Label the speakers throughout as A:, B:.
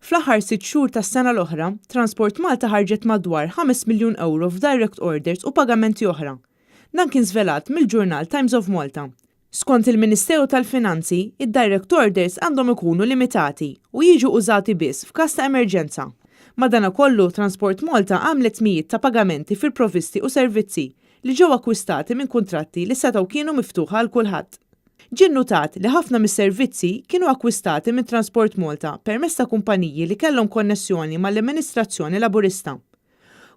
A: Fl-aħħar 6 xhur tas-sena l-oħra, Transport Malta ħarġet madwar 5 miljun euro f'direct orders u pagamenti oħra. Dan kien żvelat mill-ġurnal Times of Malta. Skont il-Ministeru tal-Finanzi, id-direct orders għandhom ikunu limitati u jiġu użati biss f'każ ta' emerġenza. Madankollu Transport Malta għamlet mijiet ta' pagamenti fil-provisti u servizzi li ġew akkwistati minn kuntratti li setgħu kienu miftuħa għal kulħadd. Ġie notat li ħafna mis-servizzi kienu akkwistati minn Transport Malta permezz ta' kumpaniji li kellhom konnessjoni mal-amministrazzjoni Laburista.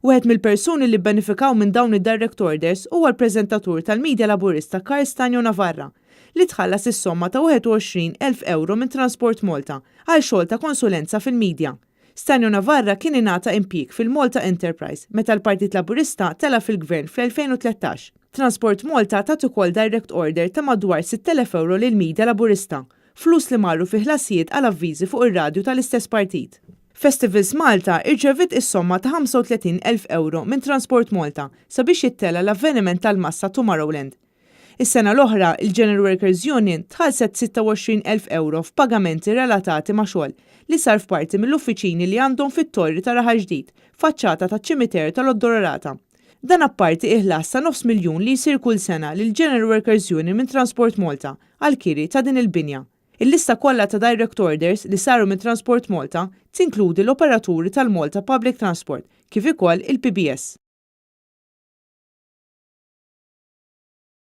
A: Wieħed mill-persuni li benefikaw minn dawn id-direct orders huwa l-preżentatur tal-Midja Laburista Karl Stanjo Navarra li tħallas is-somma ta' 21,000 euro minn Transport Malta għal xogħol ta' konsulenza fil-midja. Stanjo Navarra kien ingħata impjieg fil-Malta Enterprise meta l-Partit Laburista tela fil-Gvern fl-2013. Transport Malta tat ukoll direct order ta' madwar 6,000 euro lill-Midja Laburista, flus li marru fi ħlasijiet għal avviżi fuq ir-radju tal-istess partit. Festivals Malta irċevit is-somma ta' 35,000 euro minn Transport Malta sabiex jittella l-avveniment tal-massa Tomorrowland. Is-sena l-oħra, il-General Workers Union tħallset 26,000 euro f'pagamenti relatati ma' xogħol li sar f'parti mill-uffiċini li għandhom fit-torri ta' Raħa Ġdid, faċċata taċ-ċimiter tal-Oddororata. Dan apparti iħlas ta' 500,000 li jsir kull sena lil General Workers Union minn Transport Malta għal-kiri ta' din il-binja. Il-lista kollha ta' direct orders li saru minn Transport Malta tinkludi l-operaturi tal-Malta Public Transport kif ukoll il-PBS.